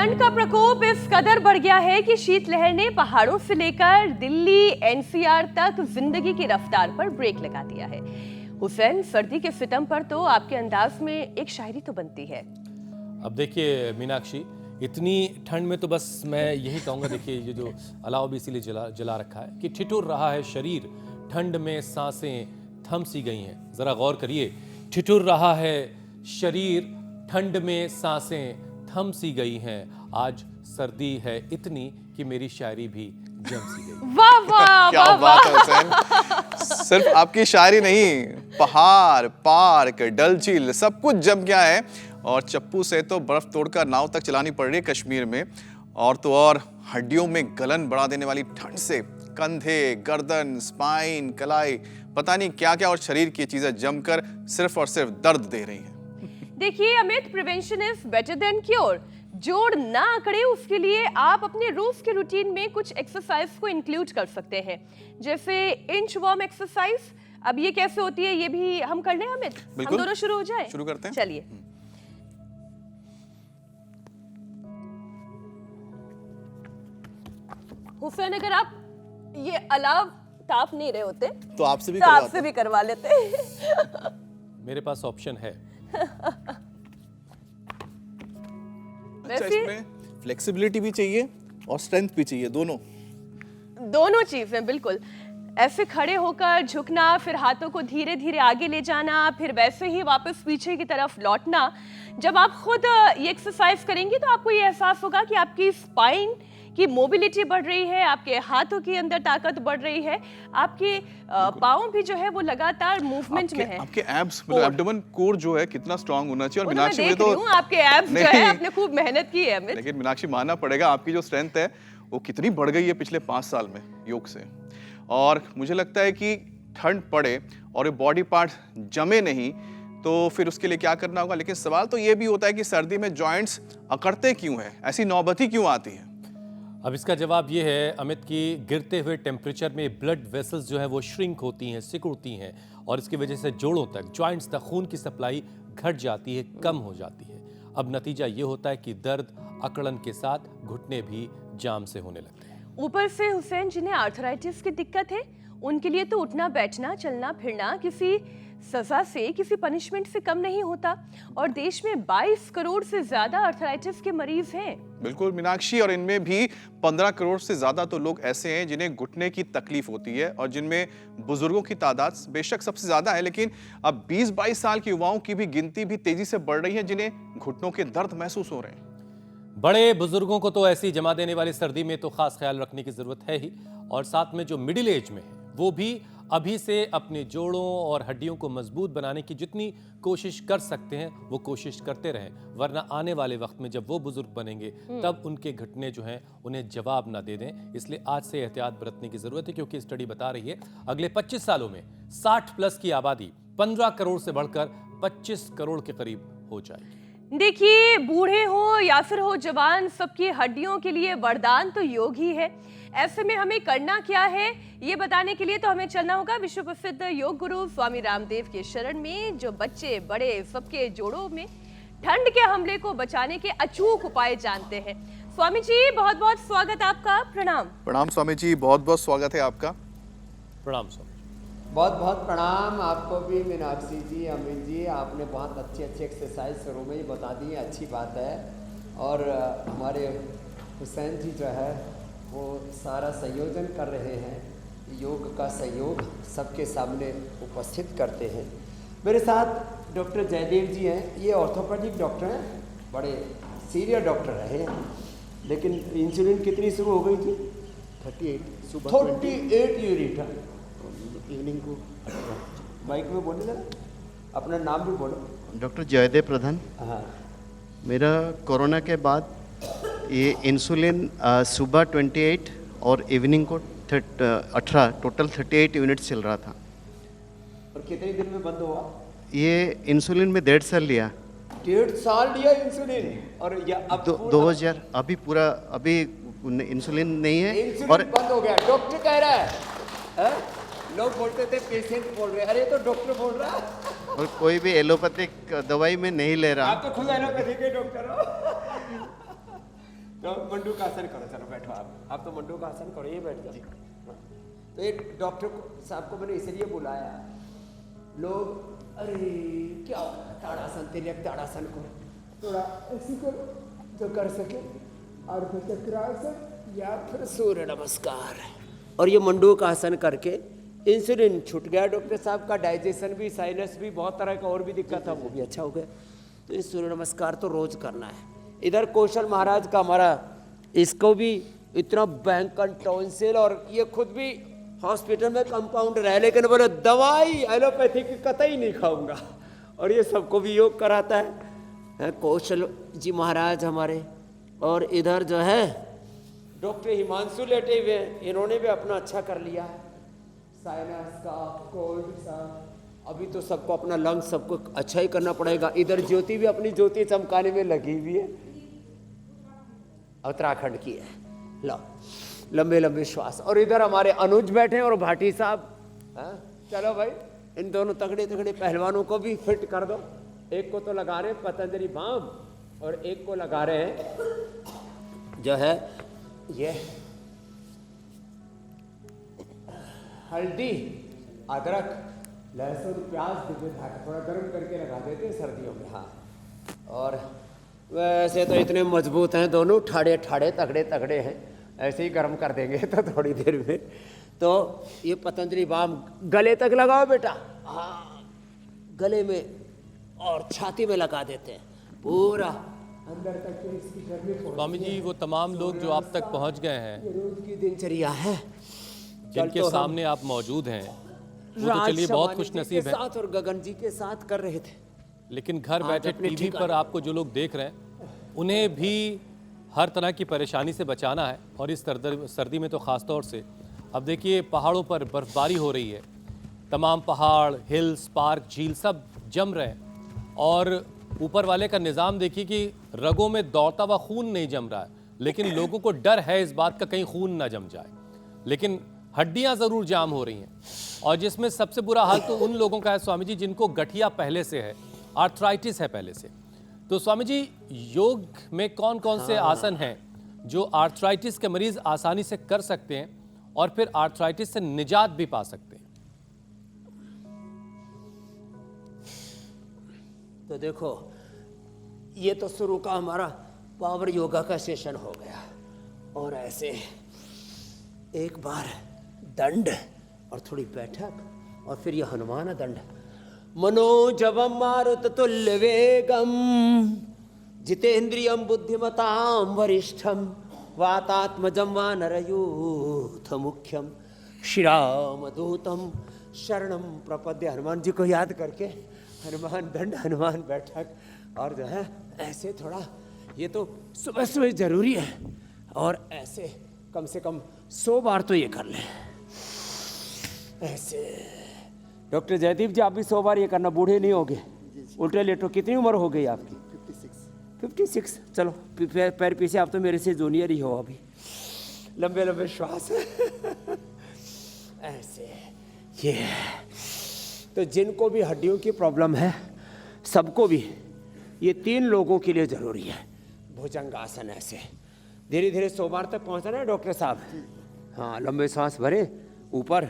ठंड का प्रकोप इस कदर बढ़ गया है कि शीतलहर ने पहाड़ों से लेकर दिल्ली एनसीआर तक जिंदगी की रफ्तार पर ब्रेक लगा दिया है। हुसैन, सर्दी के सितम पर तो आपके अंदाज में एक शायरी तो बनती है। अब देखिए मीनाक्षी, इतनी ठंड में तो बस मैं यही कहूँगा, देखिए ये जो अलाव भी इसीलिए जला रखा है कि ठिठुर रहा है शरीर, ठंड में सांसें थम सी गई हैं। ज़रा गौर करिए, ठिठुर रहा है शरीर, ठंड में सांसें थम सी गई हैं। आज सर्दी है इतनी कि मेरी शायरी भी जम सी गई। वाह वाह क्या बात है हुसैन, सिर्फ आपकी शायरी नहीं, पहाड़, पार्क, डल झील सब कुछ जम गया है। और चप्पू से तो बर्फ तोड़कर नाव तक चलानी पड़ रही है कश्मीर में। और तो और हड्डियों में गलन बढ़ा देने वाली ठंड से कंधे, गर्दन, स्पाइन, कलाई, पता नहीं क्या क्या और शरीर की चीजें जमकर सिर्फ और सिर्फ दर्द दे रही हैं। देखिए Amit, prevention is better than cure. जोड़ ना अकड़े उसके लिए आप अपने रोज के रूटीन में कुछ एक्सरसाइज को इंक्लूड कर सकते हैं, जैसे इंच वार्म एक्सरसाइज। अब ये कैसे होती है ये भी हम कर लें अमित? हम दोनों शुरू हो जाए? शुरू करते हैं, चलिए। हुसैन, अगर आप ये अलाव ताप नहीं रहे होते तो आपसे भी करवा लेते। मेरे पास ऑप्शन है। अच्छा, इसमें फ्लेक्सिबिलिटी भी चाहिए और स्ट्रेंथ भी चाहिए, दोनों चीजें। बिल्कुल ऐसे खड़े होकर झुकना, फिर हाथों को धीरे धीरे आगे ले जाना, फिर वैसे ही वापस पीछे की तरफ लौटना। जब आप खुद ये एक्सरसाइज करेंगे तो आपको ये एहसास होगा कि आपकी स्पाइन की मोबिलिटी बढ़ रही है, आपके हाथों के अंदर ताकत बढ़ रही है, आपके पाँव भी जो है वो लगातार मूवमेंट में है। आपके एब्स, मतलब एब्डोमेन कोर जो है कितना स्ट्रांग होना चाहिए। और मीनाक्षी, मैं देख रही हूं आपके एब्स जो है आपने खूब मेहनत की है अमित। लेकिन मीनाक्षी, मानना पड़ेगा आपकी जो स्ट्रेंथ है वो कितनी बढ़ गई है पिछले 5 साल में योग से। और मुझे लगता है कि ठंड पड़े और ये बॉडी पार्ट जमे नहीं तो फिर उसके लिए क्या करना होगा। लेकिन सवाल तो ये भी होता है कि सर्दी में जॉइंट्स अकड़ते क्यों हैं, ऐसी नौबत क्यों आती है? अब इसका जवाब ये है अमित, की गिरते हुए टेम्परेचर में ब्लड वेसल्स जो है वो श्रिंक होती हैं, सिकुड़ती हैं, और इसकी वजह से जोड़ों तक, जॉइंट्स तक खून की सप्लाई घट जाती है, कम हो जाती है। अब नतीजा ये होता है कि दर्द, अकड़न के साथ घुटने भी जाम से होने लगते हैं। ऊपर से हुसैन, जिन्हें आर्थराइटिस की दिक्कत है उनके लिए तो उठना बैठना, चलना फिरना किसी सजा से, किसी पनिशमेंट से कम नहीं होता। और देश में 22 करोड़ से ज्यादा आर्थराइटिस के मरीज हैं। बिल्कुल मीनाक्षी, और इनमें भी 15 करोड़ से ज्यादा तो लोग ऐसे हैं जिन्हें घुटने की तकलीफ होती है, और जिनमें बुजुर्गों की तादाद बेशक सबसे ज्यादा है, लेकिन अब 20-22 साल के युवाओं की भी गिनती भी तेजी से बढ़ रही है जिन्हें घुटनों के दर्द महसूस हो रहे हैं। बड़े बुजुर्गों को तो ऐसी जमा देने वाली सर्दी में तो खास ख्याल रखने की जरूरत है ही, और साथ में जो मिडिल एज में है वो भी अभी से अपने जोड़ों और हड्डियों को मजबूत बनाने की जितनी कोशिश कर सकते हैं वो कोशिश करते रहें, वरना आने वाले वक्त में जब वो बुजुर्ग बनेंगे तब उनके घुटने जो हैं उन्हें जवाब ना दे दें। इसलिए आज से एहतियात बरतने की जरूरत है, क्योंकि स्टडी बता रही है अगले 25 सालों में 60 प्लस की आबादी 15 करोड़ से बढ़कर 25 करोड़ के करीब हो जाएगी। देखिए, बूढ़े हो या फिर हो जवान, सबकी हड्डियों के लिए वरदान तो योग ही है। ऐसे में हमें करना क्या है ये बताने के लिए तो हमें चलना होगा विश्व प्रसिद्ध योग गुरु स्वामी रामदेव के शरण में, जो बच्चे बड़े सबके जोड़ों में ठंड के हमले को बचाने के अचूक उपाय जानते हैं। स्वामी जी, बहुत बहुत स्वागत आपका। प्रणाम। प्रणाम स्वामी जी, बहुत बहुत स्वागत है आपका। प्रणाम स्वामी। बहुत बहुत प्रणाम आपको भी मीनाक्षी जी, अमित जी, आपने बहुत अच्छी एक्सरसाइज शुरू में ही बता दी है, अच्छी बात है। और हमारे हुसैन जी जो है वो सारा संयोजन कर रहे हैं, योग का सहयोग सबके सामने उपस्थित करते हैं। मेरे साथ डॉक्टर जयदेव जी हैं, ये ऑर्थोपेडिक डॉक्टर हैं, बड़े सीनियर डॉक्टर रहे हैं। लेकिन इंसुलिन कितनी शुरू हो गई थी? 38 सुबह 38 यूनिट है इवनिंग को। माइक में बोले जरा, अपना नाम भी बोलो। डॉक्टर जयदेव प्रधान। हाँ, मेरा कोरोना के बाद ये इंसुलिन सुबह 28 और इवनिंग को 18, टोटल 38 यूनिट्स चल रहा था। और कितने दिन में बंद हुआ? ये इंसुलिन में 1.5 साल लिया। 1.5 साल लिया इंसुलिन? और या अब 2000 अभी पूरा अभी इंसुलिन नहीं है। इंसुलिन और बंद हो गया, डॉक्टर कह रहा है? लोग बोलते थे पेशेंट बोल रहे, अरे तो डॉक्टर बोल रहा है। और कोई भी एलोपैथिक दवाई में नहीं ले रहा। आप तो खुद एलोपैथी के डॉक्टर हो। तो मंडू का आसन करो, चलो बैठो आप तो मंडू का आसन करो, ये बैठ जाओ। हाँ। तो एक डॉक्टर साहब को मैंने इसलिए बुलाया, लोग अरे क्या हो रहा है, ताड़ासन तिर्यक ताड़ासन करो, थोड़ा ऐसे करो जो कर सके, और फिर चक्रासन या फिर सूर्य नमस्कार, और ये मंडू का आसन करके इंसुलिन छूट गया डॉक्टर साहब का, डाइजेशन भी, साइनस भी, बहुत तरह का और भी दिक्कत था, वो भी अच्छा हो गया। तो ये सूर्य नमस्कार तो रोज करना है। इधर कौशल महाराज का हमारा, इसको भी इतना भयंकर टॉन्सिल, और ये खुद भी हॉस्पिटल में कंपाउंडर है, लेकिन बोले दवाई एलोपैथी की कतई नहीं खाऊंगा, और ये सबको भी योग कराता है कौशल जी महाराज हमारे। और इधर जो है डॉक्टर हिमांशु लेटे हुए हैं, इन्होंने भी अपना अच्छा कर लिया है, साइनस का, कोल्ड का, अभी तो सबको अपना लंग्स सबको अच्छा ही करना पड़ेगा। इधर ज्योति भी अपनी ज्योति चमकाने में लगी हुई है, उत्तराखंड की है, लो लंबे लंबे श्वास। और इधर हमारे अनुज बैठे हैं और भाटी साहब, चलो भाई इन दोनों तगड़े तगड़े पहलवानों को भी फिट कर दो। एक को तो लगा रहे हैं पतंजलि बाम, और एक को लगा रहे हैं जो है ये हल्दी, अदरक, लहसुन, प्याज थोड़ा गर्म करके लगा देते हैं सर्दियों में। हाँ, और वैसे तो इतने मजबूत हैं दोनों, ठाड़े ठाड़े तगड़े तगड़े हैं, ऐसे ही गर्म कर देंगे तो थोड़ी देर में। तो ये पतंजलि बाम गले तक लगाओ बेटा, हाँ गले में और छाती में लगा देते हैं, पूरा अंदर तक के इसकी गर्मी। स्वामी जी, वो तमाम लोग जो आप तक पहुंच गए हैं, ये रोज की दिनचर्या है, जिनके सामने आप मौजूद हैं, वो तो चलिए बहुत खुश नसीब है, और गगन जी के साथ कर रहे थे। लेकिन घर आज बैठे अपने टीवी पर आपको जो लोग देख रहे हैं, उन्हें भी हर तरह की परेशानी से बचाना है, और इस सर्दी में तो ख़ास तौर से। अब देखिए पहाड़ों पर बर्फबारी हो रही है, तमाम पहाड़, हिल्स, पार्क, झील सब जम रहे हैं, और ऊपर वाले का निज़ाम देखिए कि रगों में दौड़ता हुआ खून नहीं जम रहा है, लेकिन लोगों को डर है इस बात का कहीं खून ना जम जाए, लेकिन हड्डियां ज़रूर जाम हो रही हैं। और जिसमें सबसे बुरा हाल तो उन लोगों का है स्वामी जी जिनको गठिया पहले से है, आर्थराइटिस है पहले से। तो स्वामी जी, योग में कौन कौन से आसन हैं जो आर्थराइटिस के मरीज आसानी से कर सकते हैं और फिर आर्थराइटिस से निजात भी पा सकते हैं? तो देखो, ये तो शुरू का हमारा पावर योगा का सेशन हो गया, और ऐसे एक बार दंड और थोड़ी बैठक, और फिर ये हनुमान दंड। मनोजवम मारुत तुल्य वेगम जितेंद्रियम बुद्धिमताम वरिष्ठम वातात्मजम वानरयूथ मुख्यम श्रीराम दूतम शरणम प्रपद्य। हनुमान जी को याद करके हनुमान दंड, हनुमान बैठक, और जो है ऐसे थोड़ा, ये तो सुबह सुबह जरूरी है, और ऐसे कम से कम 100 बार तो ये कर लें ऐसे। डॉक्टर जयदीप जी, आप भी 100 बार ये करना, बूढ़े नहीं होगे, उल्टे लेटो। कितनी उम्र हो गई आपकी? 56। चलो पैर पीछे, आप तो मेरे से जूनियर ही हो अभी। लंबे लंबे श्वास ऐसे। ये तो जिनको भी हड्डियों की प्रॉब्लम है, सबको भी, ये 3 लोगों के लिए जरूरी है भुजंगासन। ऐसे धीरे धीरे 100 बार तक पहुंचना है डॉक्टर साहब। हाँ, लंबे सांस भरे ऊपर,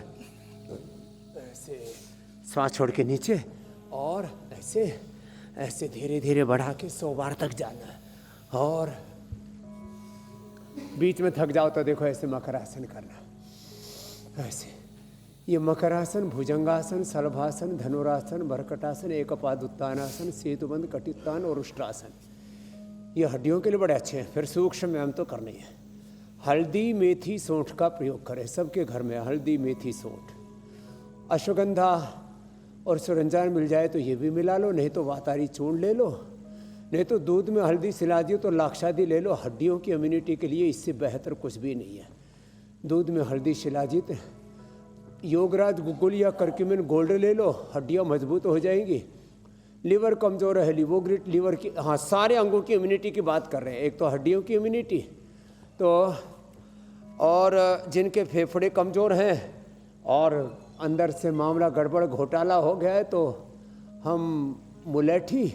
ऐसे सांस छोड़ के नीचे, और ऐसे ऐसे धीरे धीरे बढ़ा के 100 बार तक जाना है। और बीच में थक जाओ तो देखो ऐसे मकरासन करना। ऐसे ये मकरासन, भुजंगासन, सलभासन, धनुरासन, भरकटासन, एकपादुत्तानासन, सेतुबंध, कटित्तान और उष्ट्रासन, ये हड्डियों के लिए बड़े अच्छे हैं। फिर सूक्ष्म व्यायाम तो करनी है। हल्दी, मेथी, सौंठ का प्रयोग करें, सबके घर में हल्दी, मेथी, सौंठ। अश्वगंधा और सुरंजान मिल जाए तो ये भी मिला लो, नहीं तो वातारी चूर्ण ले लो, नहीं तो दूध में हल्दी सिलाजी तो लाक्षादी ले लो। हड्डियों की इम्यूनिटी के लिए इससे बेहतर कुछ भी नहीं है। दूध में हल्दी शिलाजीत, योगराज गुगुल या करक्यूमिन गोल्ड ले लो, हड्डियाँ मजबूत हो जाएंगी। लीवर कमज़ोर है, लिवोग्रिट लीवर की, हाँ सारे अंगों की इम्यूनिटी की बात कर रहे हैं, एक तो हड्डियों की इम्यूनिटी, तो और जिनके फेफड़े कमज़ोर हैं और अंदर से मामला गड़बड़ घोटाला हो गया है, तो हम मुलेठी,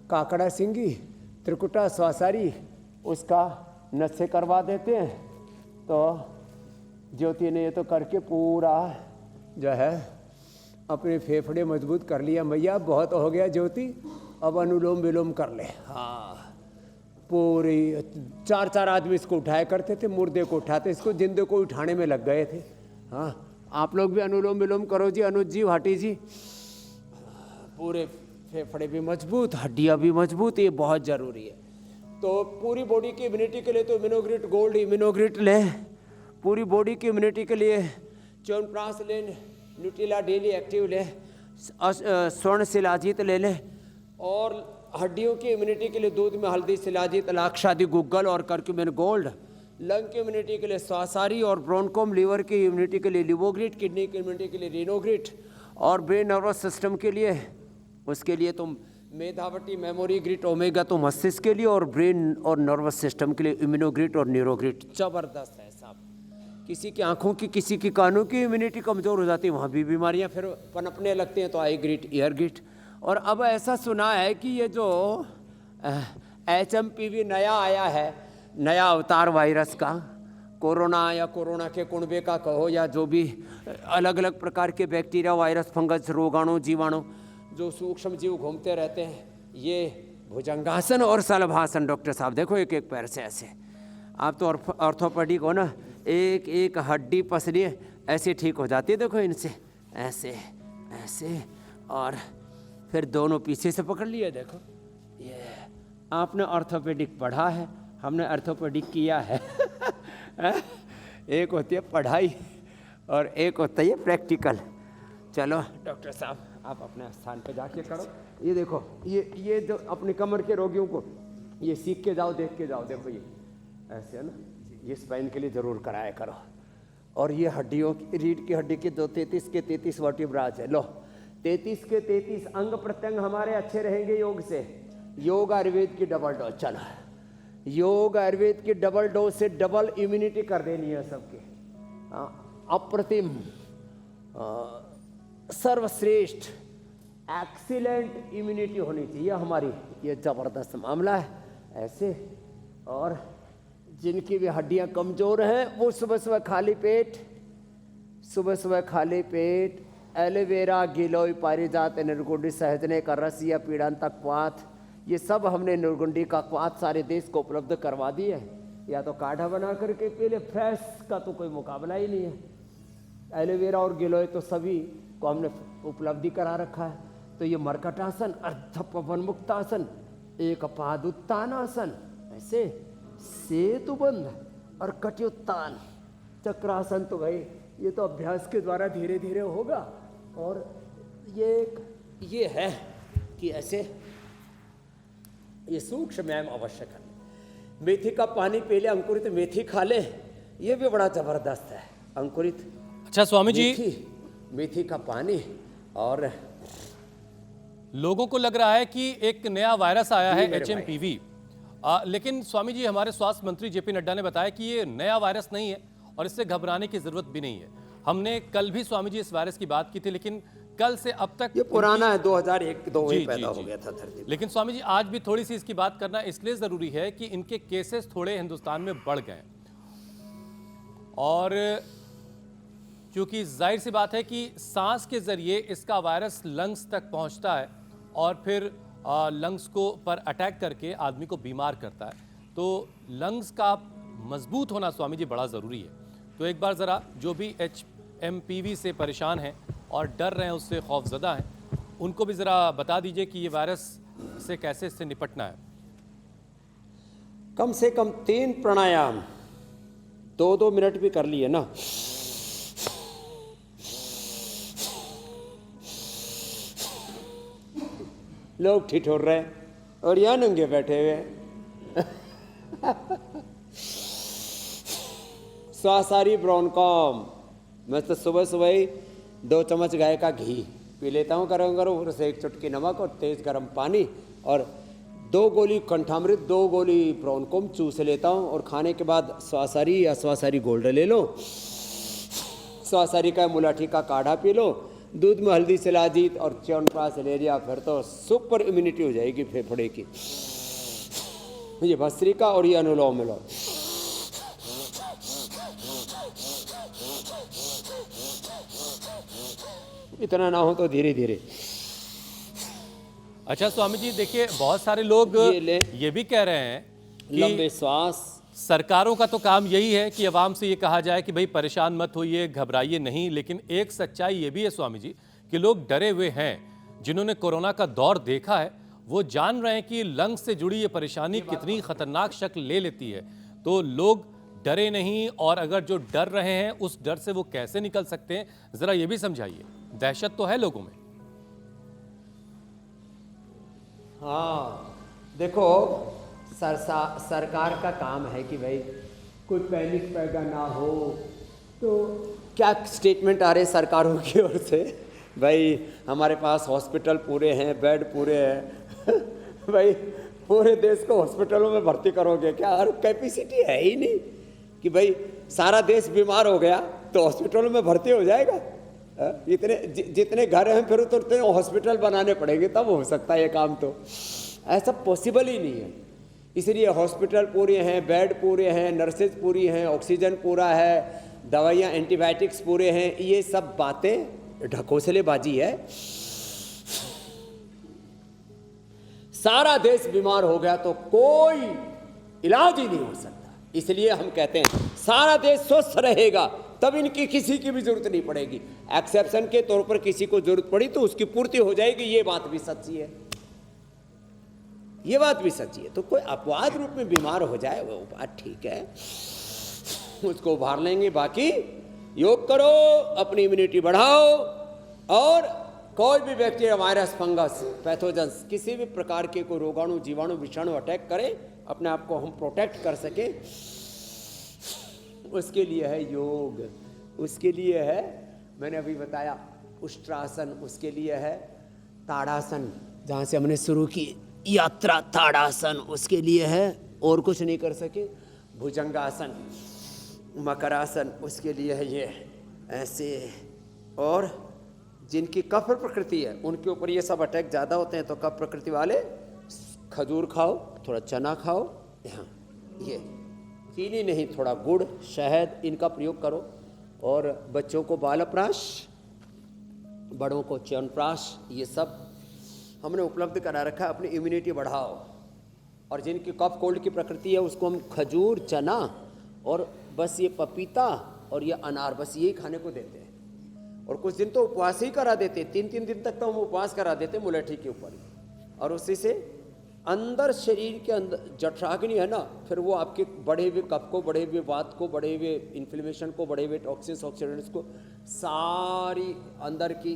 काकड़ा सिंगी, त्रिकुटा, स्वासारी, उसका नस से करवा देते हैं। तो ज्योति ने ये तो करके पूरा जो है अपने फेफड़े मजबूत कर लिया। मैया बहुत हो गया ज्योति, अब अनुलोम विलोम कर ले। हाँ, पूरी 4-4 आदमी इसको उठाया करते थे, मुर्दे को उठाते, इसको जिंदे को उठाने में लग गए थे। हाँ, आप लोग भी अनुलोम विलोम करो जी, अनुज जी, भाटी जी। पूरे फेफड़े भी मजबूत, हड्डियाँ भी मजबूत, ये बहुत ज़रूरी है। तो पूरी बॉडी की इम्यूनिटी के लिए तो इम्यूनोग्रिट गोल्ड, इम्यूनोग्रिट ले। पूरी बॉडी की इम्यूनिटी के लिए च्यवनप्राश ले, न्यूट्रिला डेली एक्टिव ले, स्वर्ण शिलाजीत ले ले। और हड्डियों की इम्यूनिटी के लिए दूध में हल्दी, शिलाजीत, लाक्षादी, गुग्गल और करक्यूमिन गोल्ड। लंग की इम्यूनिटी के लिए स्वासारी और ब्रोनकोम। लिवर की इम्यूनिटी के लिए लिवोग्रिट। किडनी की इम्यूनिटी के लिए रिनोग्रिट। और ब्रेन नर्वस सिस्टम के लिए, उसके लिए तुम मेधावटी, मेमोरी ग्रिट, ओमेगा तो मस्तिष्क के लिए, और ब्रेन और नर्वस सिस्टम के लिए इम्यूनोग्रिट और न्यूरोग्रिट। जबरदस्त है साहब। किसी की आंखों की, किसी की कानों की इम्यूनिटी कमज़ोर हो जाती है, वहाँ भी बीमारियाँ फिर पनपने लगती हैं, तो आई ग्रिट, ईयर ग्रिट। और अब ऐसा सुना है कि ये जो HMPV नया आया है, नया अवतार वायरस का, कोरोना या कोरोना के कुनबे का कहो, या जो भी अलग अलग प्रकार के बैक्टीरिया, वायरस, फंगस, रोगाणु, जीवाणु जो सूक्ष्म जीव घूमते रहते हैं, ये भुजंगासन और शलभासन। डॉक्टर साहब देखो, एक एक पैर से ऐसे। आप तो ऑर्थोपेडिक हो ना, एक एक हड्डी पसली ऐसे ठीक हो जाती है। देखो इनसे ऐसे ऐसे, और फिर दोनों पीछे से पकड़ लिए। देखो ये आपने ऑर्थोपेडिक पढ़ा है, हमने ऑर्थोपेडिक किया है। एक होती है पढ़ाई और एक होता है प्रैक्टिकल। चलो डॉक्टर साहब, आप अपने स्थान पे जाके करो। ये देखो, ये जो अपनी कमर के रोगियों को ये सीख के जाओ, देख के जाओ। देखो ये ऐसे है ना, ये स्पाइन के लिए ज़रूर कराया करो। और ये हड्डियों की, रीढ़ की हड्डी के जो 33 के 33 वर्टिब्राज है, लो 33 के 33 अंग प्रत्यंग हमारे अच्छे रहेंगे योग से। योग आयुर्वेद की डबल डोज। चलो, योग आयुर्वेद की डबल डोज से डबल इम्यूनिटी कर देनी है सबकी। अप्रतिम, सर्वश्रेष्ठ, एक्सीलेंट इम्यूनिटी होनी चाहिए हमारी। ये जबरदस्त मामला है ऐसे। और जिनकी भी हड्डियां कमजोर हैं, वो सुबह सुबह खाली पेट एलोवेरा, गिलोय, पारिजात, निर्गुंडी, सहजने का रस या पीड़ांतक क्वाथ, ये सब हमने निर्गुंडी का क्वाथ सारे देश को उपलब्ध करवा दी है। या तो काढ़ा बना करके पी ले, फ्रेश का तो कोई मुकाबला ही नहीं है। एलोवेरा और गिलोय तो सभी को हमने उपलब्धि करा रखा है। तो ये मर्कटासन, अर्ध पवन मुक्तासन, एक पादुत्तानासन, ऐसे सेतुबंध और कट्युत्तान, चक्रासन। तो भाई ये तो अभ्यास के द्वारा धीरे धीरे होगा। और ये है कि ऐसे ये सूक्ष्म व्यायाम अवश्य कर। मेथी का पानी पी ले, अंकुरित मेथी खा ले, ये भी बड़ा जबरदस्त है। अंकुरित, अच्छा स्वामी जी, मेथी का पानी। और लोगों को लग रहा है कि एक नया वायरस आया है HMPV, लेकिन स्वामी जी, हमारे स्वास्थ्य मंत्री JP नड्डा ने बताया कि ये नया वायरस नहीं है और इससे घबराने की जरूरत भी नहीं है। हमने कल भी स्वामी जी इस वायरस की बात की थी, लेकिन कल से अब तक ये पुराना है, 2001-2 में पैदा हो गया था धरती। लेकिन स्वामी जी, आज भी थोड़ी सी इसकी बात करना इसलिए जरूरी है कि इनके केसेस थोड़े हिंदुस्तान में बढ़ गए। और क्योंकि जाहिर सी बात है कि सांस के जरिए इसका वायरस लंग्स तक पहुंचता है और फिर लंग्स को पर अटैक करके आदमी को बीमार करता है। तो लंग्स का मजबूत होना स्वामी जी बड़ा ज़रूरी है। तो एक बार ज़रा जो भी HMPV से परेशान हैं और डर रहे हैं, उससे खौफजदा हैं, उनको भी ज़रा बता दीजिए कि ये वायरस से कैसे इससे निपटना है। कम से कम 3 प्राणायाम 2-2 मिनट भी कर लिए ना, लोग ठिठुर रहे और यहाँ नंगे बैठे हुए। स्वासारी ब्रोनकॉम, मैं तो सुबह सुबह ही 2 चम्मच गाय का घी पी लेता हूँ गरम गरम, और उसे 1 चुटकी नमक और तेज गर्म पानी, और 2 गोली कंठामृत, 2 गोली ब्रोनकॉम चूस लेता हूँ। और खाने के बाद स्वासारी या स्वासारी गोल्ड ले लो, स्वासारी का मुलाठी का काढ़ा पी लो, दूध में हल्दी, शिलाजीत और च्यवनप्राश ले लिया, फिर तो सुपर इम्यूनिटी हो जाएगी फेफड़े की। ये भस्त्रिका और ये अनुलोम विलोम। इतना ना हो तो धीरे धीरे। अच्छा स्वामी जी, देखिए बहुत सारे लोग ये ले। ये भी कह रहे हैं लंबे कि श्वास। सरकारों का तो काम यही है कि अवाम से ये कहा जाए कि भाई परेशान मत होइए, घबराइए नहीं, लेकिन एक सच्चाई ये भी है स्वामी जी कि लोग डरे हुए हैं। जिन्होंने कोरोना का दौर देखा है वो जान रहे हैं कि लंग्स से जुड़ी ये परेशानी कितनी खतरनाक शक्ल ले लेती है। तो लोग डरे नहीं, और अगर जो डर रहे हैं उस डर से वो कैसे निकल सकते हैं, जरा ये भी समझाइए। दहशत तो है लोगों में। हाँ देखो, सरकार का काम है कि भाई कोई पैनिक पैदा ना हो। तो क्या स्टेटमेंट आ रहे सरकारों की ओर से, भाई हमारे पास हॉस्पिटल पूरे हैं, बेड पूरे हैं। भाई पूरे देश को हॉस्पिटलों में भर्ती करोगे क्या? और कैपेसिटी है ही नहीं कि भाई सारा देश बीमार हो गया तो हॉस्पिटलों में भर्ती हो जाएगा। इतने जितने घर हैं फिर तो उतने हॉस्पिटल बनाने पड़ेंगे, तब हो सकता है ये काम। तो ऐसा पॉसिबल ही नहीं है। इसलिए हॉस्पिटल पूरे हैं, बेड पूरे हैं, नर्सेज पूरी हैं, ऑक्सीजन पूरा है, दवाइयाँ एंटीबायोटिक्स पूरे हैं। ये सब बातें ढकोसलेबाजी है। सारा देश बीमार हो गया तो कोई इलाज ही नहीं हो सकता। इसलिए हम कहते हैं सारा देश स्वस्थ रहेगा तब इनकी किसी की भी जरूरत नहीं पड़ेगी। एक्सेप्शन के तौर पर किसी को जरूरत पड़ी तो उसकी पूर्ति हो जाएगी। ये बात भी सच्ची है, ये बात भी सच्ची है। तो कोई अपवाद रूप में बीमार हो जाए वो बात ठीक है, उसको उभार लेंगे। बाकी योग करो, अपनी इम्यूनिटी बढ़ाओ, और कोई भी बैक्टीरिया, वायरस, फंगस, पैथोजेंस, किसी भी प्रकार के कोई रोगाणु, जीवाणु, विषाणु अटैक करे, अपने आप को हम प्रोटेक्ट कर सके, उसके लिए है योग। उसके लिए है, मैंने अभी बताया, उष्ट्रासन। उसके लिए है ताड़ासन, जहाँ से हमने शुरू की यात्रा, ताड़ासन। उसके लिए है, और कुछ नहीं कर सके, भुजंगासन, मकरासन। उसके लिए है ये ऐसे। और जिनकी कफ प्रकृति है उनके ऊपर ये सब अटैक ज़्यादा होते हैं, तो कफ प्रकृति वाले खजूर खाओ, थोड़ा चना खाओ, यहाँ ये चीनी नहीं, थोड़ा गुड़, शहद, इनका प्रयोग करो। और बच्चों को बालप्राश, बड़ों को च्यवनप्राश, ये सब हमने उपलब्ध करा रखा है। अपनी इम्यूनिटी बढ़ाओ। और जिनकी कफ कोल्ड की प्रकृति है उसको हम खजूर, चना और बस ये पपीता और ये अनार, बस यही खाने को देते हैं। और कुछ दिन तो उपवास ही करा देते, 3-3 दिन तक तो हम उपवास करा देते मुलेठी के ऊपर। और उसी से अंदर, शरीर के अंदर जठराग्नि है ना, फिर वो आपके बढ़े हुए कफ को, बढ़े हुए वात को, बढ़े हुए इन्फ्लेमेशन को, बढ़े हुए टॉक्सिन्स, ऑक्सीडेंट्स को, सारी अंदर की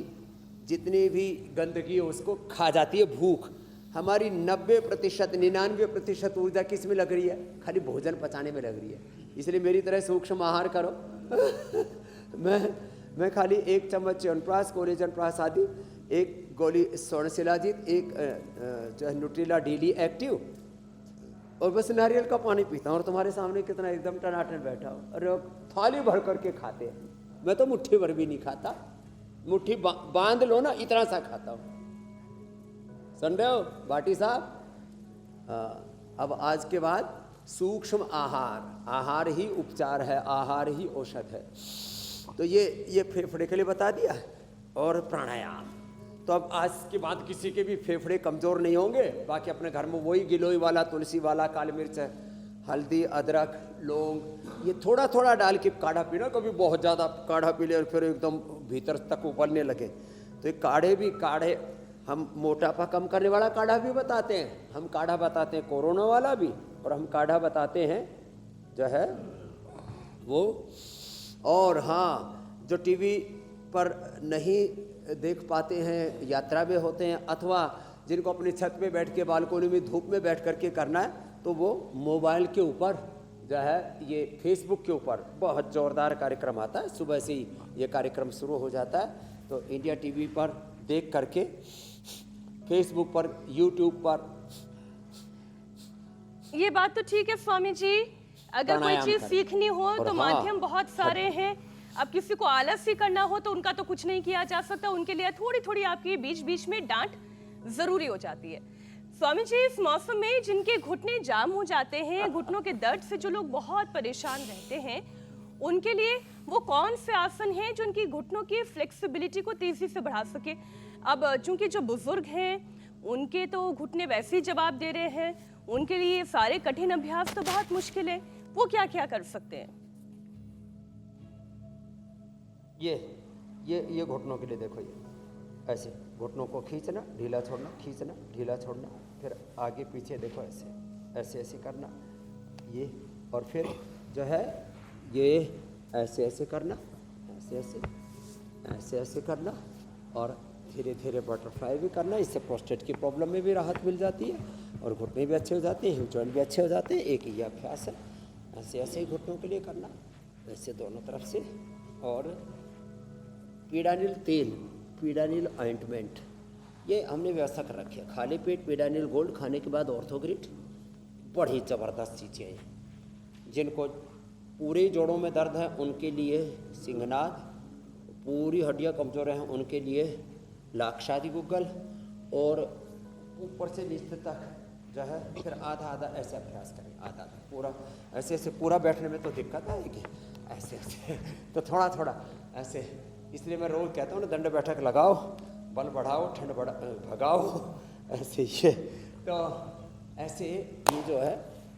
जितनी भी गंदगी है उसको खा जाती है भूख। हमारी 90%, 99% ऊर्जा किस में लग रही है? खाली भोजन पचाने में लग रही है। इसलिए मेरी तरह सूक्ष्म आहार करो। मैं खाली 1 चम्मच च्यवनप्राश, कोलेजनप्राश आदि, 1 गोली स्वर्णशिलाजीत, 1 जो है न्यूट्रिला डेली एक्टिव, और बस नारियल का पानी पीता हूँ। और तुम्हारे सामने कितना एकदम टनाटन बैठा हूँ। अरे थाली भर करके खाते हैं, मैं तो मुट्ठी भर भी नहीं खाता। मुट्ठी बांध लो ना, इतना सा खाता हूँ। सुन रहे हो बाटी साहब? अब आज के बाद सूक्ष्म आहार, आहार ही उपचार है, आहार ही औषध है। तो ये फेफड़े के लिए बता दिया। और प्राणायाम, तो अब आज के बाद किसी के भी फेफड़े कमज़ोर नहीं होंगे। बाकी अपने घर में वही गिलोय वाला, तुलसी वाला, काली मिर्च, हल्दी, अदरक, लौंग, ये थोड़ा थोड़ा डाल के काढ़ा पीना। कभी बहुत ज़्यादा काढ़ा पी ले और फिर एकदम भीतर तक उबलने लगे, तो ये काढ़े हम मोटापा कम करने वाला काढ़ा भी बताते हैं। हम काढ़ा बताते हैं कोरोना वाला भी, और हम काढ़ा बताते हैं जो है वो। और हाँ, जो टीवी पर नहीं देख पाते हैं, यात्रा में होते हैं, अथवा जिनको अपनी छत पे बैठ के, बालकोनी में धूप में बैठ करके करना है, तो वो मोबाइल के ऊपर जो है, ये फेसबुक के ऊपर बहुत ज़ोरदार कार्यक्रम आता है। सुबह से ही ये कार्यक्रम शुरू हो जाता है, तो इंडिया टीवी पर देख करके, फेसबुक पर, यूट्यूब पर। ये बात तो ठीक है स्वामी जी, अगर कोई चीज सीखनी हो तो माध्यम बहुत सारे हैं। अब किसी को आलस ही करना हो तो उनका तो कुछ नहीं किया जा सकता, उनके लिए थोड़ी थोड़ी आपकी बीच बीच में डांट जरूरी हो जाती है। स्वामी जी, इस मौसम में जिनके घुटने जाम हो जाते हैं, घुटनों के दर्द से जो लोग बहुत परेशान रहते हैं, उनके लिए वो कौन से आसन हैं जो उनकी घुटनों की फ्लेक्सिबिलिटी को तेजी से बढ़ा सके। अब चूंकि जो बुजुर्ग हैं उनके तो घुटने वैसे ही जवाब दे रहे हैं, उनके लिए सारे कठिन अभ्यास तो बहुत मुश्किल है, वो क्या क्या कर सकते हैं? ये घुटनों के लिए देखो, ये ऐसे घुटनों को खींचना, ढीला छोड़ना, खींचना, ढीला छोड़ना, फिर आगे पीछे देखो ऐसे ऐसे ऐसे करना ये, और फिर जो है ये ऐसे ऐसे करना, ऐसे ऐसे ऐसे ऐसे करना, और धीरे धीरे बटरफ्लाई भी करना। इससे प्रोस्टेट की प्रॉब्लम में भी राहत मिल जाती है और घुटने भी अच्छे हो जाते हैं, हिप जॉइंट भी अच्छे हो जाते हैं। एक ये अभ्यास है, ऐसे ऐसे ही घुटनों के लिए करना, ऐसे दोनों तरफ से। और पीडानिल तेल, पीडानिल ऑइंटमेंट, ये हमने व्यवस्था कर रखी है। खाली पेट पीडानिल गोल्ड खाने के बाद ऑर्थोग्रिड, बड़ी ज़बरदस्त चीज़ें हैं। जिनको पूरे जोड़ों में दर्द है उनके लिए सिंहनाद, पूरी हड्डियाँ कमज़ोर हैं उनके लिए लाक्षादि गुग्गल, और ऊपर से नीचे तक जो है फिर आधा आधा ऐसे अभ्यास करें, आधा आधा पूरा ऐसे ऐसे। पूरा बैठने में तो दिक्कत आएगी, ऐसे ऐसे तो थोड़ा थोड़ा ऐसे। इसलिए मैं रोज कहता हूँ ना, दंड बैठक लगाओ, बल बढ़ाओ, ठंड भगाओ, ऐसे ये। तो ऐसे ये जो है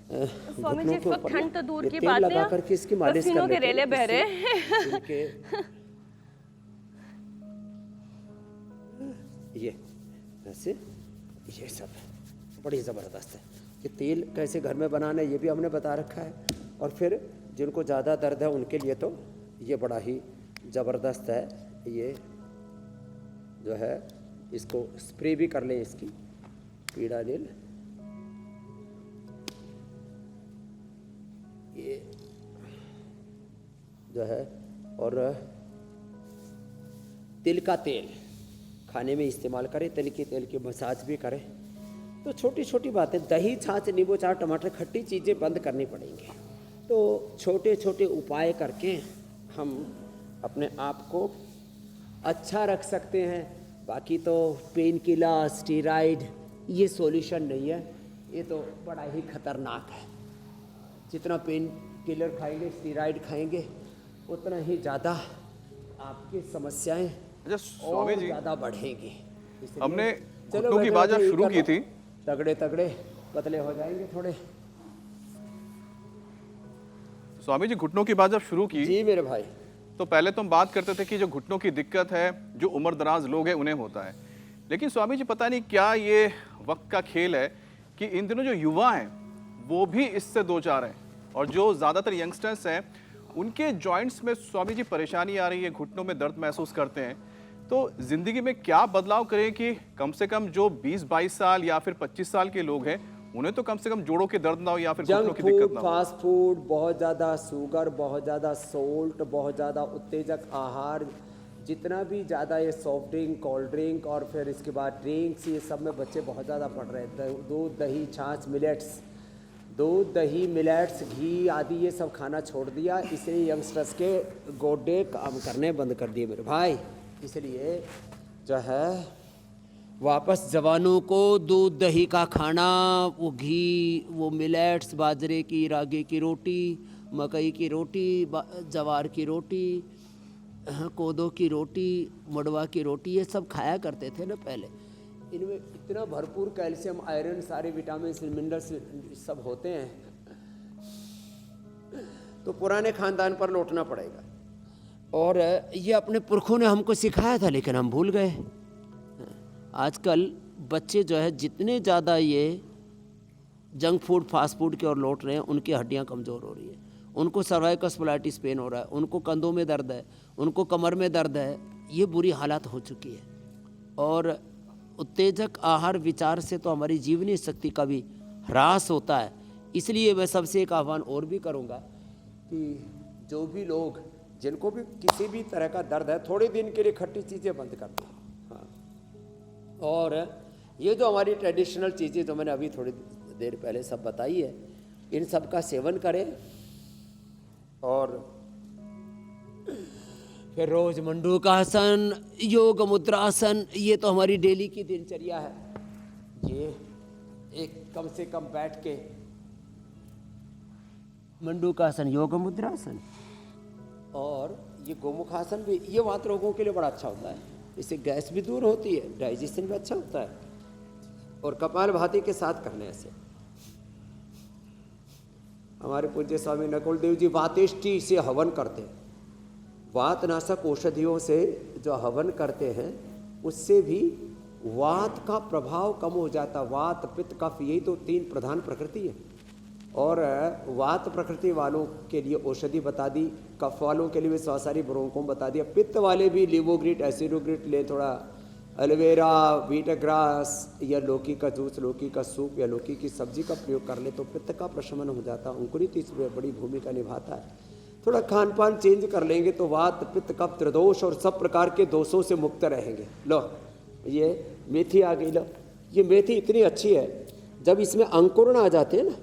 स्वामी जी, इस वक्त ठंड तो दूर की तेल बात लगा है, करके इसकी मालिश कर पसीनों के लेते हैं, रेले बह रहे हैं। इनके ये ऐसे, ये सब बड़ी ज़बरदस्त है। कि तेल कैसे घर में बनाना है ये भी हमने बता रखा है। और फिर जिनको ज़्यादा दर्द है उनके लिए तो ये बड़ा ही ज़बरदस्त है। ये जो है इसको स्प्रे भी कर लें, इसकी पीडानिल, ये जो है। और तिल का तेल खाने में इस्तेमाल करें, तिल के तेल की मसाज भी करें। तो छोटी छोटी बातें, दही, छाछ, नींबू, चार, टमाटर, खट्टी चीज़ें बंद करनी पड़ेंगी। तो छोटे छोटे उपाय करके हम अपने आप को अच्छा रख सकते हैं। बाकी तो पेन किलर, स्टीराइड ये सॉल्यूशन नहीं है, ये तो बड़ा ही खतरनाक है। जितना पेन किलर खाएंगे, स्टीराइड खाएंगे, उतना ही ज़्यादा आपकी समस्याएं स्वामी और जी, ज़्यादा बढ़ेंगी। इसलिए हमने चलो घुटनों की बैठे बात जब बैठे शुरू ये की करना। थी, तगड़े तगड़े पतले हो जाएंगे थोड़े। स्वामी जी घुटनों की बात जब शुरू की जी मेरे भाई, तो पहले तो हम बात करते थे कि जो घुटनों की दिक्कत है जो उम्र दराज लोग हैं उन्हें होता है। लेकिन स्वामी जी पता नहीं क्या ये वक्त का खेल है कि इन दिनों जो युवा हैं वो भी इससे दो चार हैं, और जो ज़्यादातर यंगस्टर्स हैं उनके जॉइंट्स में स्वामी जी परेशानी आ रही है, घुटनों में दर्द महसूस करते हैं। तो ज़िंदगी में क्या बदलाव करें कि कम से कम जो 20-22 साल या फिर 25 साल के लोग हैं उन्हें तो कम से कम जोड़ों के दर्द ना हो या फिर घुटनों जंक की दिक्कत फूड, ना हो। फास्ट फूड, बहुत ज़्यादा शुगर, बहुत ज़्यादा सोल्ट, बहुत ज़्यादा उत्तेजक आहार, जितना भी ज़्यादा ये सॉफ्ट ड्रिंक, कोल्ड ड्रिंक और फिर इसके बाद ड्रिंक्स, ये सब में बच्चे बहुत ज़्यादा पड़ रहे हैं। दूध, दही, छाछ, मिलेट्स, दूध, दही, मिलेट्स, घी आदि ये सब खाना छोड़ दिया। इसलिए यंगस्टर्स के गोडे काम करने बंद कर दिए मेरे भाई। इसलिए जो है वापस जवानों को दूध दही का खाना, वो घी, वो मिलेट्स, बाजरे की, रागी की रोटी, मकई की रोटी, जवार की रोटी, कोदो की रोटी, मड़वा की रोटी, ये सब खाया करते थे ना पहले। इनमें इतना भरपूर कैल्शियम, आयरन, सारे विटामिन, मिनरल्स सब होते हैं। तो पुराने खानदान पर लौटना पड़ेगा। और ये अपने पुरखों ने हमको सिखाया था लेकिन हम भूल गए। आजकल बच्चे जो है जितने ज़्यादा ये जंक फूड, फास्ट फूड की ओर लौट रहे हैं, उनकी हड्डियां कमज़ोर हो रही है, उनको सर्वाइकल स्पॉन्डिलाइटिस पेन हो रहा है, उनको कंधों में दर्द है, उनको कमर में दर्द है। ये बुरी हालत हो चुकी है। और उत्तेजक आहार विचार से तो हमारी जीवनी शक्ति का भी ह्रास होता है। इसलिए मैं सबसे एक आह्वान और भी करूँगा कि जो भी लोग, जिनको भी किसी भी तरह का दर्द है, थोड़े दिन के लिए खट्टी चीज़ें बंद कर दें। हाँ, और ये जो हमारी ट्रेडिशनल चीज़ें जो मैंने अभी थोड़ी देर पहले सब बताई है, इन सब का सेवन करें। और फिर रोज मंडूकासन, योग मुद्रासन, ये तो हमारी डेली की दिनचर्या है। ये एक कम से कम बैठ के मंडूकासन, योग मुद्रासन, और ये गोमुखासन भी ये वात रोगों के लिए बड़ा अच्छा होता है। इससे गैस भी दूर होती है, डाइजेशन भी अच्छा होता है। और कपालभाति के साथ करने से हमारे पूज्य स्वामी नकुल देव जी वातेष्टि से हवन करते हैं। वातनाशक औषधियों से जो हवन करते हैं उससे भी वात का प्रभाव कम हो जाता। वात पित्त कफ यही तो 3 प्रधान प्रकृति है। और वात प्रकृति वालों के लिए औषधि बता दी, कफ वालों के लिए भी स्वासारी ब्रोंकोम बता दिया, पित्त वाले भी लिवोग्रिट एसिडोग्रिट ले, थोड़ा एलोवेरा वीटा ग्रास या लौकी का जूस, लौकी का सूप या लौकी की सब्जी का प्रयोग कर ले तो पित्त का प्रशमन हो जाता। अंकुरित इसमें बड़ी भूमिका निभाता है। थोड़ा खान पान चेंज कर लेंगे तो वात पित्त कफ त्रिदोष और सब प्रकार के दोषों से मुक्त रहेंगे। लो ये मेथी आ गई। लो ये मेथी इतनी अच्छी है, जब इसमें अंकुरण आ जाते हैं ना,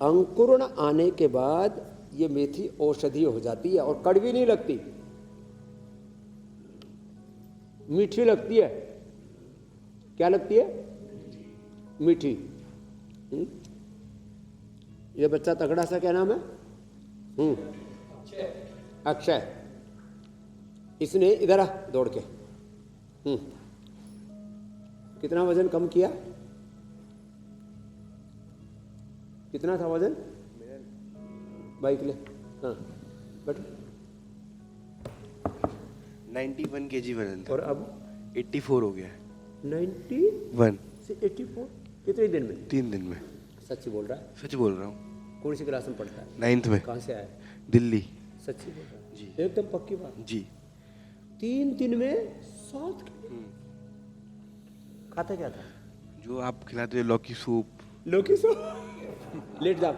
अंकुरण आने के बाद ये मेथी औषधीय हो जाती है और कड़वी नहीं लगती, मीठी लगती है। क्या लगती है? मीठी। ये बच्चा तगड़ा सा क्या नाम है? अक्षय। इसने इधर आ दौड़ के कितना वजन कम किया? कितना था वजन? बाइक ले। हाँ बैठो। 91 kg वजन था और अब 84 हो गया है। 91 से 84 कितने दिन में? 3 दिन में। सच्ची बोल रहा है? सच बोल रहा हूँ। कौन सी क्लास में पढ़ता है? 9th में। कहाँ से आया? दिल्ली। सच्ची बोल रहा है? जी। एकदम पक्की बात। जी। 3 दिन में 7 किलो। खाता क्या था? जो आप खिलाते हो लौकी सूप। लौकी सूप। लेट जा,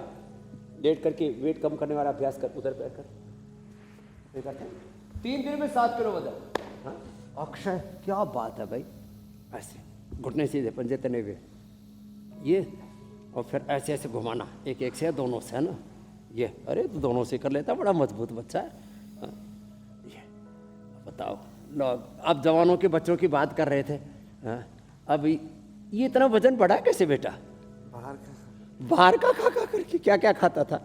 लेट करके वेट कम करने वाला अभ्यास कर, उधर बैठ कर। ये करते हैं 3 दिन में 7 किलो वजन। हाँ? अक्षय क्या बात है भाई। ऐसे घुटने सीधे, पंजे तने हुए, ये और फिर ऐसे ऐसे घुमाना, एक एक से दोनों से, है ना। ये अरे तो दोनों से कर लेता, बड़ा मजबूत बच्चा है। हाँ? ये बताओ लोग, अब जवानों के बच्चों की बात कर रहे थे। हाँ? अब ये इतना वजन बढ़ा कैसे बेटा? बाहर का खा खा करके क्या क्या खाता था?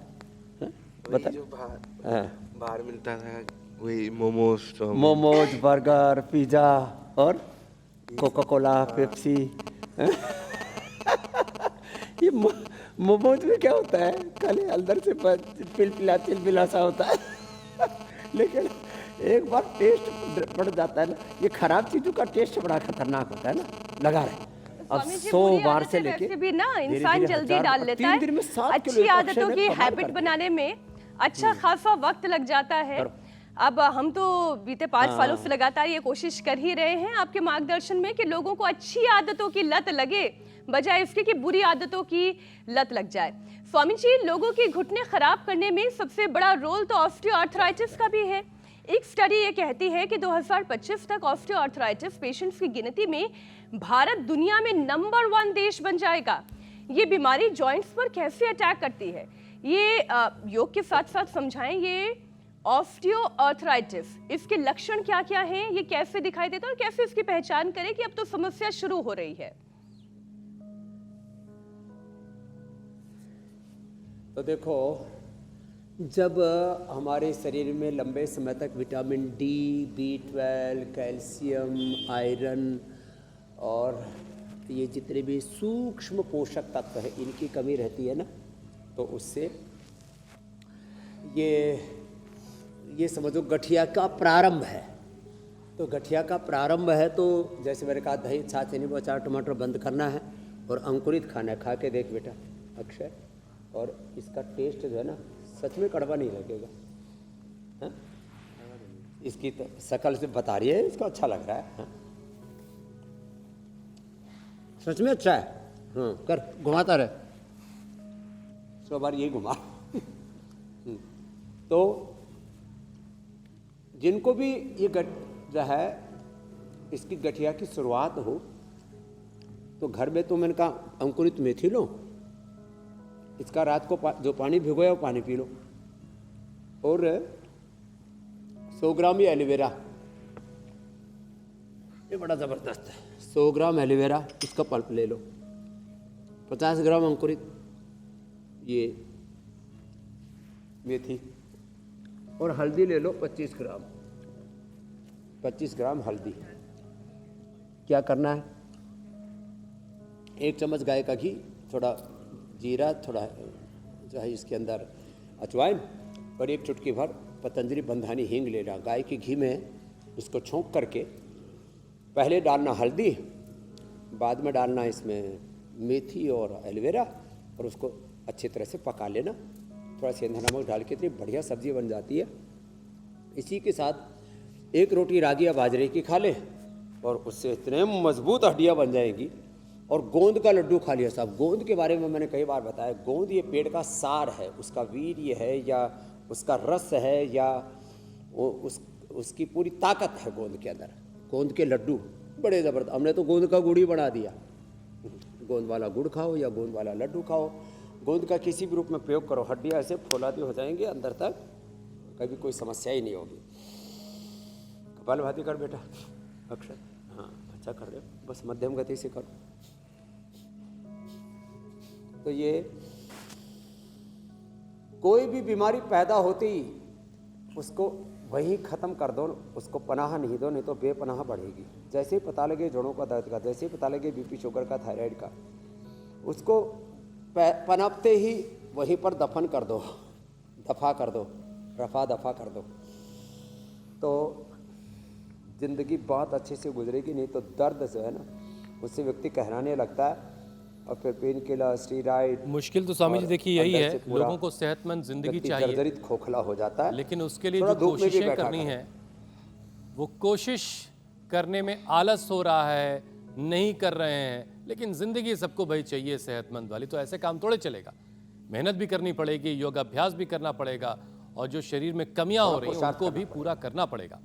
हाँ? बता। जो हाँ। बाहर मिलता था वही मोमोज, मोमोज, बर्गर, पिज्जा और कोका कोला, पेप्सी। ये मोमोज में क्या होता है? खाली अंदर से चिलपिला सा होता है। लेकिन एक बार टेस्ट बढ़ जाता है ना, ये खराब चीजों का टेस्ट बड़ा खतरनाक होता है ना, लगा रहे। अब स्वामी जी, 100 बुरी बार आदतें से लेके वैसे भी ना धीरे-धीरे इंसान जल्दी 1000 डाल लेता 3 दिन में 7 है। किलो अच्छी एक अक्षय आदतों ने की कमाल हैबिट कर बनाने में अच्छा खासा वक्त लग जाता है। अब हम तो बीते 5 सालों से लगातार ये कोशिश कर ही रहे हैं आपके मार्गदर्शन में कि लोगों को अच्छी आदतों की लत लगे, बजाय इसके कि बुरी आदतों की लत लग जाए। स्वामी जी, लोगों के घुटने खराब करने में सबसे बड़ा रोल तो ऑस्टियोआर्थराइटिस का भी है। एक स्टडी ये कहती है कि 2025 तक ऑस्टियोआर्थराइटिस पेशेंट्स की गिनती में भारत दुनिया में नंबर 1 देश बन जाएगा। ये बीमारी जॉइंट्स पर कैसे अटैक करती है, ये योग के साथ साथ समझाएं। ये ऑस्टियोआर्थराइटिस, इसके लक्षण क्या क्या हैं, ये कैसे दिखाई देता है और कैसे इसकी पहचान करें कि अब तो समस्या शुरू हो रही है? तो देखो, जब हमारे शरीर में लंबे समय तक vitamin D, B12, calcium, iron और ये जितने भी सूक्ष्म पोषक तत्व है इनकी कमी रहती है ना, तो उससे ये समझो गठिया का प्रारंभ है। तो गठिया का प्रारंभ है तो जैसे मैंने कहा, दही, छाछ, चीनी, अचार, टमाटर बंद करना है और अंकुरित खाना है। खा के देख बेटा अक्षय, और इसका टेस्ट जो है ना सच में कड़वा नहीं लगेगा। हाँ? इसकी तो शक्ल से बता रही है, इसको अच्छा लग रहा है। हाँ? सच में अच्छा है। हाँ, कर घुमाता रहे, 100 बार यही घुमा। तो जिनको भी ये जो है इसकी गठिया की शुरुआत हो तो घर में तो मैंने कहा अंकुरित मेथी लो, इसका रात को जो पानी भिगोया वो पानी पी लो, और 100 ग्राम ही एलोवेरा, ये बड़ा ज़बरदस्त है। 100 ग्राम एलोवेरा, इसका पल्प ले लो। 50 ग्राम अंकुरित ये मेथी, और हल्दी ले लो 25 ग्राम, 25 ग्राम हल्दी। क्या करना है, 1 चम्मच गाय का घी, थोड़ा जीरा, थोड़ा जो है इसके अंदर अजवाइन और 1 चुटकी भर पतंजलि बंधानी हींग लेना। गाय के घी में इसको छोंक करके पहले डालना हल्दी, बाद में डालना इसमें मेथी और एलोवेरा और उसको अच्छी तरह से पका लेना। थोड़ा सेंधा नमक डाल के इतनी बढ़िया सब्जी बन जाती है। इसी के साथ 1 रोटी रागी या बाजरे की खा ले और उससे इतने मजबूत हड्डियाँ बन जाएंगी। और गोंद का लड्डू खा लिया साहब। गोंद के बारे में मैंने कई बार बताया, गोंद ये पेड़ का सार है, उसका वीर्य है या उसका रस है या उसकी पूरी ताकत है गोंद के अंदर। गोंद के लड्डू बड़े ज़बरदस्त। हमने तो गोंद का गुड़ ही बना दिया। गोंद वाला गुड़ खाओ या गोंद वाला लड्डू खाओ, गोंद का किसी भी रूप में प्रयोग करो, हड्डियाँ ऐसे फौलादी हो जाएंगी अंदर तक, कभी कोई समस्या ही नहीं होगी। कपालभाति कर बेटा अक्षर, हाँ अच्छा कर दे, बस मध्यम गति से करो। तो ये कोई भी बीमारी पैदा होती उसको वहीं ख़त्म कर दो, उसको पनाह नहीं दो, नहीं तो बेपनाह बढ़ेगी। जैसे ही पता लगे जोड़ों का दर्द का, जैसे ही पता लगे बीपी शुगर का, थायराइड का, उसको पनपते ही वहीं पर दफन कर दो, दफा कर दो, रफा दफा कर दो, तो ज़िंदगी बहुत अच्छे से गुजरेगी। नहीं तो दर्द जो है ना उससे व्यक्ति कहराने लगता है और फिर पेन किलर, स्टीरॉइड। मुश्किल तो स्वामी जी देखिए यही है, लोगों को सेहतमंद जिंदगी चाहिए, जर्जरित खोखला हो जाता है। लेकिन उसके लिए जो कोशिशें करनी है वो कोशिश करने में आलस हो रहा है, नहीं कर रहे हैं। लेकिन जिंदगी सबको भाई चाहिए सेहतमंद वाली, तो ऐसे काम थोड़े चलेगा। मेहनत भी करनी पड़ेगी, योगाभ्यास भी करना पड़ेगा और जो शरीर में कमियां हो रही हैं उनको भी पूरा करना पड़ेगा।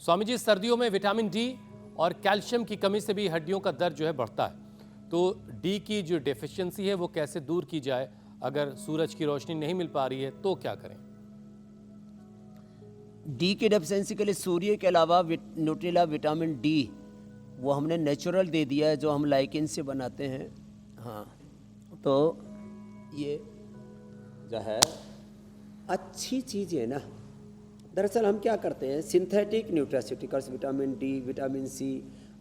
स्वामी जी, सर्दियों में विटामिन डी और कैल्शियम की कमी से भी हड्डियों का दर्द जो है बढ़ता है, तो डी की जो डेफिशिएंसी है वो कैसे दूर की जाए? अगर सूरज की रोशनी नहीं मिल पा रही है तो क्या करें? डी की डेफिशिएंसी के लिए सूर्य के अलावा न्यूट्रेला विटामिन डी वो हमने नेचुरल दे दिया है, जो हम लाइकिन से बनाते हैं। हाँ, तो ये जो है अच्छी चीज़ है ना। दरअसल हम क्या करते हैं, synthetic nutraceuticals, vitamin D, vitamin C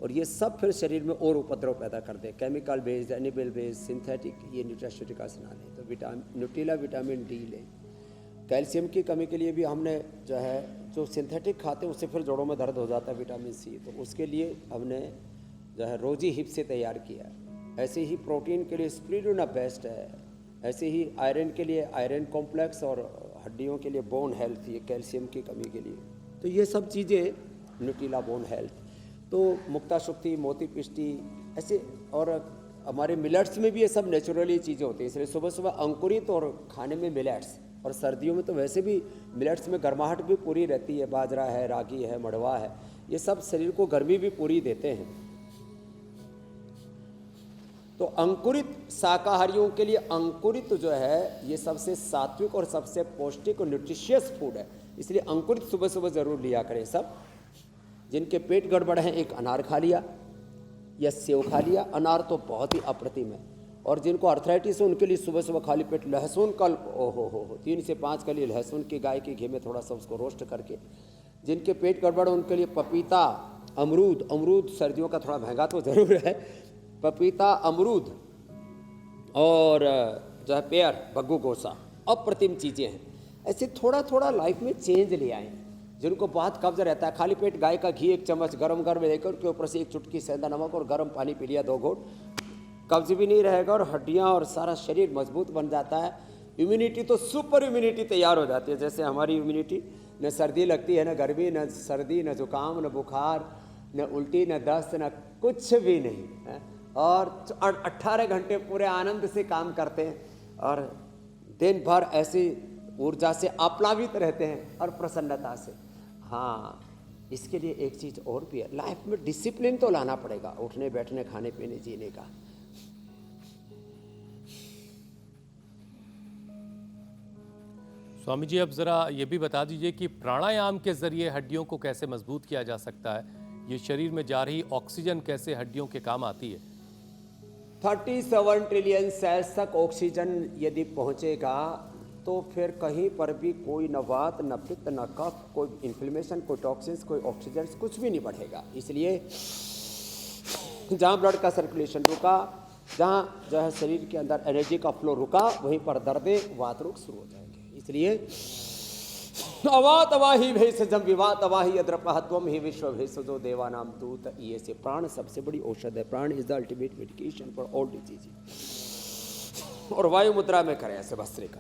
और ये सब फिर शरीर में और उपद्रव पैदा करते हैं। Chemical based, animal based, synthetic ये न्यूट्रास्यूटिकल्स ना लें, तो न्यूट्रेला विटामिन डी लें। कैल्शियम की कमी के लिए भी हमने जो है जो सिंथेटिक खाते हैं उससे फिर जोड़ों में दर्द हो जाता है, विटामिन सी, तो उसके लिए हमने जो है रोजी हिप से तैयार किया। ऐसे ही प्रोटीन के लिए स्पिरुलिना बेस्ट है, ऐसे ही आयरन के लिए आयरन कॉम्प्लेक्स और हड्डियों के लिए बोन हेल्थ, ये कैल्शियम की कमी के लिए। तो ये सब चीज़ें न्यूट्रेला बोन हेल्थ, तो मुक्ता शुक्ति, मोती पिष्टी ऐसे, और हमारे मिलेट्स में भी ये सब नेचुरली चीज़ें होती हैं। इसलिए सुबह सुबह अंकुरित और खाने में मिलेट्स, और सर्दियों में तो वैसे भी मिलेट्स में गर्माहट भी पूरी रहती है। बाजरा है, रागी है, मड़वा है, ये सब शरीर को गर्मी भी पूरी देते हैं। तो अंकुरित शाकाहारियों के लिए अंकुरित जो है ये सबसे सात्विक और सबसे पौष्टिक और न्यूट्रिशियस फूड है, इसलिए अंकुरित सुबह सुबह ज़रूर लिया करें सब। जिनके पेट गड़बड़ हैं एक अनार खा लिया या सेव खा लिया, अनार तो बहुत ही अप्रतिम है। और जिनको अर्थराइटिस है उनके लिए सुबह सुबह खाली पेट लहसुन का 3 से 5 कली लहसुन की गाय के घी में थोड़ा सा उसको रोस्ट करके। जिनके पेट गड़बड़ है उनके लिए पपीता, अमरूद, अमरूद सर्दियों का थोड़ा महंगा तो ज़रूर है, पपीता, अमरूद और जो है पेयर, बग्गू गोसा, अप्रतिम चीज़ें हैं। ऐसे थोड़ा थोड़ा लाइफ में चेंज ले आएँ। जिनको बहुत कब्ज रहता है, खाली पेट गाय का घी 1 चम्मच गरम लेकर के ऊपर से 1 चुटकी सेंधा नमक और गर्म पानी पी लिया 2 घूंट, कब्ज भी नहीं रहेगा और हड्डियां और सारा शरीर मजबूत बन जाता है। इम्यूनिटी तो सुपर इम्यूनिटी तैयार हो जाती है। जैसे हमारी इम्यूनिटी, न सर्दी लगती है, न गर्मी, न सर्दी, न जुकाम, न बुखार, न उल्टी, न दस्त, न कुछ भी नहीं है। और 18 घंटे पूरे आनंद से काम करते हैं और दिन भर ऐसी ऊर्जा से आप्लावित रहते हैं और प्रसन्नता से। हाँ, इसके लिए एक चीज़ और भी है, लाइफ में डिसिप्लिन तो लाना पड़ेगा, उठने बैठने, खाने पीने, जीने का। स्वामी जी, अब ज़रा ये भी बता दीजिए कि प्राणायाम के ज़रिए हड्डियों को कैसे मजबूत किया जा सकता है? ये शरीर में जा रही ऑक्सीजन कैसे हड्डियों के काम आती है? 37 ट्रिलियन सेल्स तक ऑक्सीजन यदि पहुंचेगा तो फिर कहीं पर भी कोई न वात, न पित्त, न कफ, कोई इन्फ्लेमेशन, कोई टॉक्सिन्स, कोई ऑक्सीजन, कुछ भी नहीं बढ़ेगा। इसलिए जहाँ ब्लड का सर्कुलेशन रुका, जहाँ जो है शरीर के अंदर एनर्जी का फ्लो रुका, वहीं पर दर्दें, वात रोग शुरू हो जाएंगे। इसलिए अवात अवाही भेषजम विवात अवाही अद्रपहत्वम ही विश्व भेषजो देवानाम दूत। ये से प्राण सबसे बड़ी औषध है। प्राण is the ultimate medication for all disease. और वायु मुद्रा में करें ऐसे भस्त्रिका।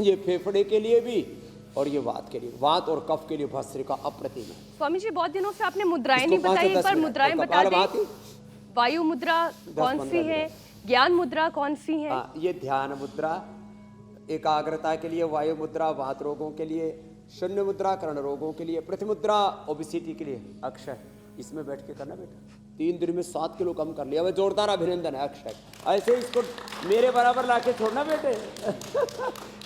ये फेफड़े के लिए भी और ये वात के लिए, वात और कफ के लिए भस्त्रिका अप्रतिम है। स्वामी जी बहुत दिनों से आपने मुद्राएं इसको नहीं बताई, 5 से एक 10 बार मिनट, मुद्राएं तो बता कपालभाति, दें। वायु मुद्रा कौन 10-15 सी है, मिनट। ज्ञान मुद्रा कौन सी है? ये ध्यान मुद्रा एकाग्रता के लिए, वायु मुद्रा वात रोगों के लिए, शून्य मुद्रा कर्ण रोगों के लिए, पृथ्वी मुद्रा ओबिसिटी के लिए। अक्षय इसमें बैठ के करना बेटा, 3 दिन में 7 किलो कम कर लिया। वह जोरदार अभिनंदन है अक्षय। ऐसे इसको मेरे बराबर लाके छोड़ना बेटे।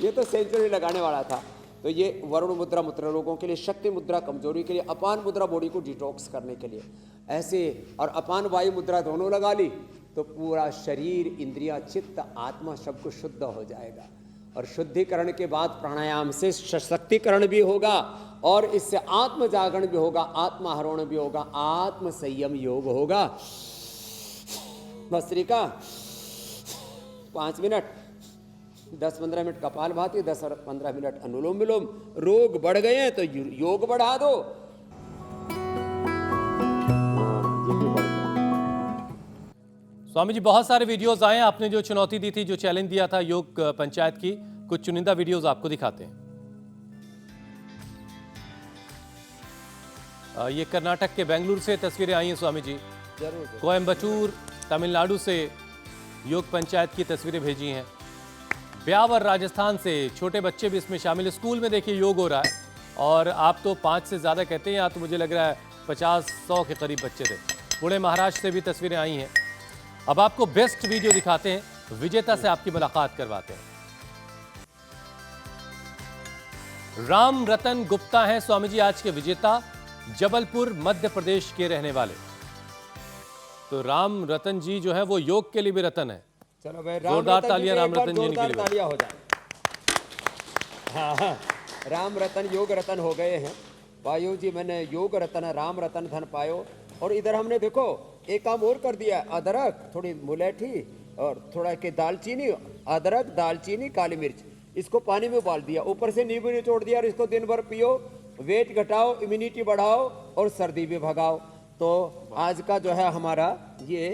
ये तो सेंचुरी लगाने वाला था। तो ये वरुण मुद्रा मूत्र रोगों के लिए, शक्ति मुद्रा कमजोरी के लिए, अपान मुद्रा बॉडी को डिटॉक्स करने के लिए ऐसे, और अपान वायु मुद्रा दोनों लगा ली तो पूरा शरीर, इंद्रिया, चित्त, आत्मा सब कुछ शुद्ध हो जाएगा। और शुद्धिकरण के बाद प्राणायाम से सशक्तिकरण भी होगा और इससे आत्म जागरण भी होगा, आत्माहरण भी होगा, आत्म संयम योग होगा। भस्त्रिका 5 मिनट, 10-15 मिनट कपालभाति, 10 और 15 मिनट अनुलोम विलोम। रोग बढ़ गए हैं तो योग बढ़ा दो। स्वामी जी बहुत सारे वीडियोस आए हैं, आपने जो चुनौती दी थी, जो चैलेंज दिया था योग पंचायत की, कुछ चुनिंदा वीडियोस आपको दिखाते हैं। ये कर्नाटक के बेंगलुरु से तस्वीरें आई हैं स्वामी जी। जरूर। कोयम्बटूर तमिलनाडु से योग पंचायत की तस्वीरें भेजी हैं। ब्यावर राजस्थान से छोटे बच्चे भी इसमें शामिल। स्कूल में देखिए योग हो रहा है और आप तो 5 से ज़्यादा कहते हैं, यहाँ तो मुझे लग रहा है 50-100 के करीब बच्चे थे। पुणे महाराष्ट्र से भी तस्वीरें आई हैं। अब आपको बेस्ट वीडियो दिखाते हैं, विजेता से आपकी मुलाकात करवाते हैं। राम रतन गुप्ता हैं स्वामी जी आज के विजेता, जबलपुर मध्य प्रदेश के रहने वाले। तो राम रतन जी जो है वो योग के लिए भी रतन है। चलो भाई, जोरदार तालियां राम रतन जी के लिए। तालियां हो जाए। हाँ, राम रतन योग रतन हो गए हैं। वायु जी मैंने योग रतन राम रतन धन पायो। और इधर हमने देखो एक काम और कर दिया, अदरक, थोड़ी मुलेठी और थोड़ा के दालचीनी, अदरक, दालचीनी, काली मिर्च, इसको पानी में उबाल दिया, ऊपर से नींबू निचोड़ दिया और इसको दिन भर पियो। वेट घटाओ, इम्यूनिटी बढ़ाओ और सर्दी भी भगाओ। तो आज का जो है हमारा ये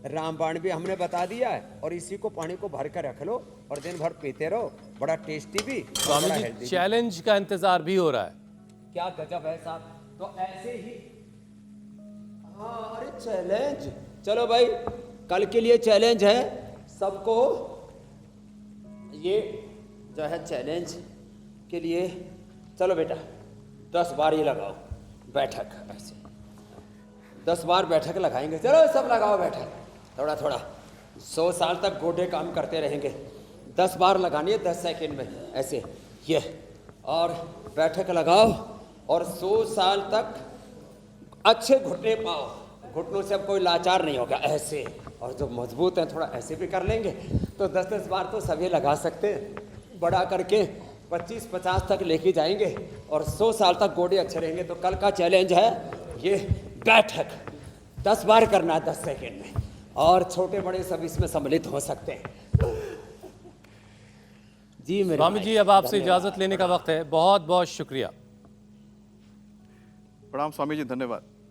रामबाण भी हमने बता दिया है और इसी को पानी को भर कर रख लो और दिन भर पीते रहो। बड़ा टेस्टी भी, स्वामी जी चैलेंज का इंतजार भी हो रहा है। क्या गजब है साहब। तो ऐसे ही, हाँ, अरे चैलेंज, चलो भाई कल के लिए चैलेंज है सबको। ये जो है चैलेंज के लिए, चलो बेटा 10 बार ये लगाओ बैठक, ऐसे 10 बार बैठक लगाएंगे। चलो सब लगाओ बैठक, थोड़ा थोड़ा। 100 साल तक गोडे काम करते रहेंगे। 10 बार लगानी है 10 सेकेंड में, ऐसे ये, और बैठक लगाओ और 100 साल तक अच्छे घुटने पाओ। घुटनों से अब कोई लाचार नहीं होगा, ऐसे। और जो मजबूत हैं थोड़ा ऐसे भी कर लेंगे तो 10-10 बार तो सभी लगा सकते हैं। बड़ा करके 25-50 तक लेके जाएंगे और 100 साल तक गोडे अच्छे रहेंगे। तो कल का चैलेंज है ये बैठक 10 बार करना है 10 सेकेंड में, और छोटे बड़े सब इसमें सम्मिलित हो सकते हैं। जी मेरे स्वामी जी अब आपसे इजाजत लेने का वक्त है। बहुत बहुत शुक्रिया। प्रणाम स्वामी जी, धन्यवाद।